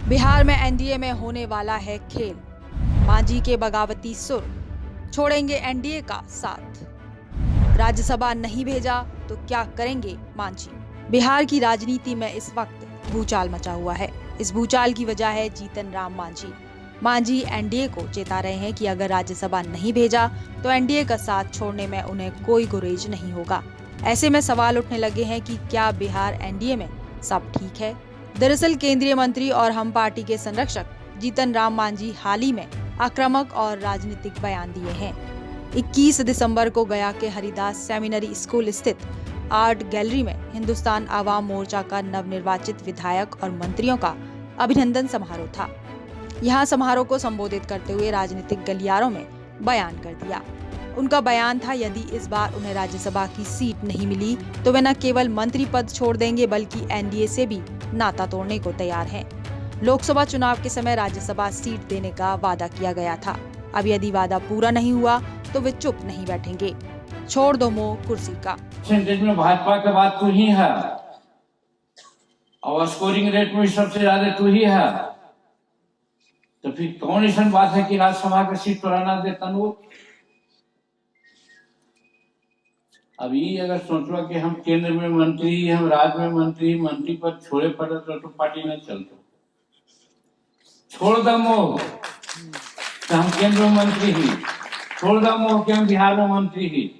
बिहार में एनडीए में होने वाला है खेल। मांझी के बगावती सुर, छोड़ेंगे एनडीए का साथ। राज्यसभा नहीं भेजा तो क्या करेंगे मांझी। बिहार की राजनीति में इस वक्त भूचाल मचा हुआ है। इस भूचाल की वजह है जीतन राम मांझी। मांझी एनडीए को चेता रहे हैं कि अगर राज्यसभा नहीं भेजा तो एनडीए का साथ छोड़ने में उन्हें कोई गुरेज नहीं होगा। ऐसे में सवाल उठने लगे हैं कि क्या बिहार एनडीए में सब ठीक है। दरअसल केंद्रीय मंत्री और हम पार्टी के संरक्षक जीतन राम मांझी हाल ही में आक्रामक और राजनीतिक बयान दिए हैं। 21 दिसंबर को गया के हरिदास सेमिनरी स्कूल स्थित आर्ट गैलरी में हिंदुस्तान आवाम मोर्चा का नवनिर्वाचित विधायक और मंत्रियों का अभिनंदन समारोह था। यहां समारोह को संबोधित करते हुए राजनीतिक गलियारों में बयान कर दिया। उनका बयान था, यदि इस बार उन्हें राज्यसभा की सीट नहीं मिली तो वे न केवल मंत्री पद छोड़ देंगे बल्कि एनडीए से भी नाता तोड़ने को तैयार हैं। लोकसभा चुनाव के समय राज्यसभा सीट देने का वादा किया गया था। अब यदि वादा पूरा नहीं हुआ तो वे चुप नहीं बैठेंगे। छोड़ दो मोह कुर्सी का। परसेंटेज में भाजपा के बाद तू ही है और स्कोरिंग रेट में सबसे ज्यादा तू ही है, तो फिर कौन ऐसा बात है कि राज्यसभा की सीट पर आना देता वो। अभी अगर सोच लो कि हम केंद्र में मंत्री, हम राज्य में मंत्री पद छोड़े पड़े तो पार्टी नहीं चलती। छोड़ दो मोह कि हम केंद्र में मंत्री ही, छोड़ दो मोह कि हम बिहार में मंत्री ही।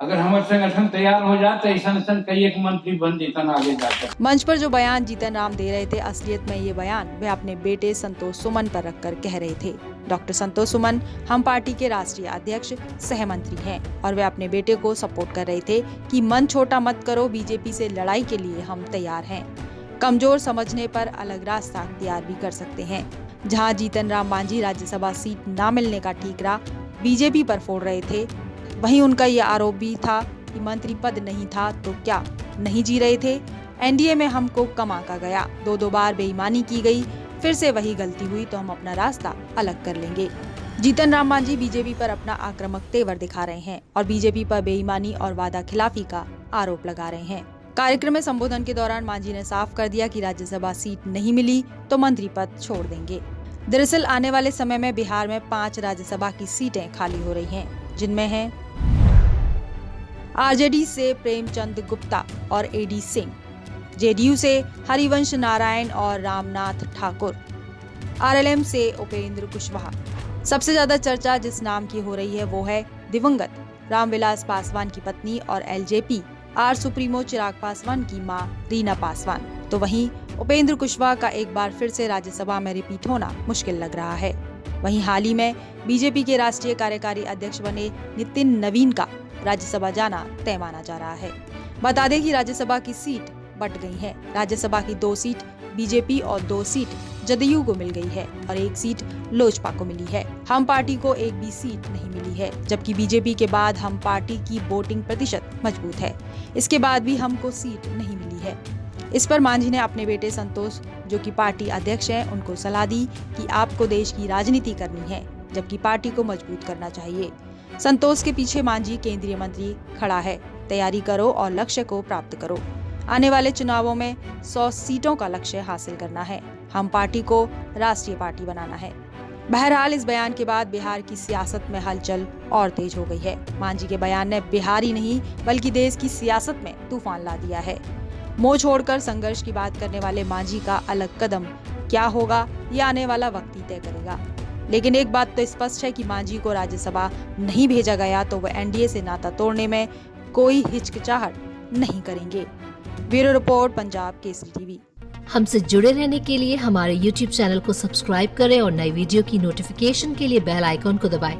अगर हमारे संगठन तैयार हो जाते ऐसा कई एक मंत्री बन देता आगे जाकर। मंच पर जो बयान जीतन राम दे रहे थे, असलियत में ये बयान वे अपने बेटे संतोष सुमन पर रखकर कह रहे थे। डॉक्टर संतोष सुमन हम पार्टी के राष्ट्रीय अध्यक्ष सह मंत्री हैं और वे अपने बेटे को सपोर्ट कर रहे थे कि मन छोटा मत करो, बीजेपी से लड़ाई के लिए हम तैयार हैं। कमजोर समझने पर अलग रास्ता अख्तियार भी कर सकते हैं। जहाँ जीतन राम मांझी राज्यसभा सीट न मिलने का ठीकरा बीजेपी पर फोड़ रहे थे, वहीं उनका ये आरोप भी था कि मंत्री पद नहीं था तो क्या नहीं जी रहे थे। एनडीए में हमको कम आंका गया, दो बार बेईमानी की गई, फिर से वही गलती हुई तो हम अपना रास्ता अलग कर लेंगे। जीतन राम मांझी बीजेपी पर अपना आक्रामक तेवर दिखा रहे हैं और बीजेपी पर बेईमानी और वादा खिलाफी का आरोप लगा रहे हैं। कार्यक्रम में संबोधन के दौरान मांझी ने साफ कर दिया कि राज्यसभा सीट नहीं मिली तो मंत्री पद छोड़ देंगे। दरअसल आने वाले समय में बिहार में 5 राज्यसभा की सीटें खाली हो रही हैं, जिनमें हैं आरजेडी से प्रेमचंद गुप्ता और एडी सिंह, जेडीयू से हरिवंश नारायण और रामनाथ ठाकुर, आरएलएम से उपेंद्र कुशवाहा। सबसे ज्यादा चर्चा जिस नाम की हो रही है वो है दिवंगत रामविलास पासवान की पत्नी और LJP are supremo Chirag Paswan की मां रीना पासवान। तो वहीं उपेंद्र कुशवाहा का एक बार फिर से राज्यसभा में रिपीट होना मुश्किल लग रहा है। वहीं हाल ही में बीजेपी के राष्ट्रीय कार्यकारी अध्यक्ष बने नितिन नवीन का राज्यसभा जाना तय माना जा रहा है। बता दें कि राज्यसभा की सीट बंट गई है। राज्यसभा की 2 सीट बीजेपी और 2 सीट जदयू को मिल गई है और 1 सीट लोजपा को मिली है। हम पार्टी को एक भी सीट नहीं मिली है, जबकि बीजेपी के बाद हम पार्टी की वोटिंग प्रतिशत मजबूत है। इसके बाद भी हमको सीट नहीं मिली है। इस पर मांझी ने अपने बेटे संतोष, जो कि पार्टी अध्यक्ष हैं, उनको सलाह दी कि आपको देश की राजनीति करनी है, जबकि पार्टी को मजबूत करना चाहिए। संतोष के पीछे मांझी केंद्रीय मंत्री खड़ा है। तैयारी करो और लक्ष्य को प्राप्त करो। आने वाले चुनावों में 100 सीटों का लक्ष्य हासिल करना है। हम पार्टी को राष्ट्रीय पार्टी बनाना है। बहरहाल इस बयान के बाद बिहार की सियासत में हलचल और तेज हो गई है। मांझी के बयान ने बिहार ही नहीं बल्कि देश की सियासत में तूफान ला दिया है। मोह छोड़कर संघर्ष की बात करने वाले मांझी का अलग कदम क्या होगा, ये आने वाला वक्त ही तय करेगा। लेकिन एक बात तो स्पष्ट है कि मांझी को राज्यसभा नहीं भेजा गया तो वह एनडीए से नाता तोड़ने में कोई हिचकिचाहट नहीं करेंगे। Bureau report, Punjab Kesari TV. हमसे जुड़े रहने के लिए हमारे YouTube चैनल को सब्सक्राइब करें और नई वीडियो की नोटिफिकेशन के लिए बेल आइकॉन को दबाएं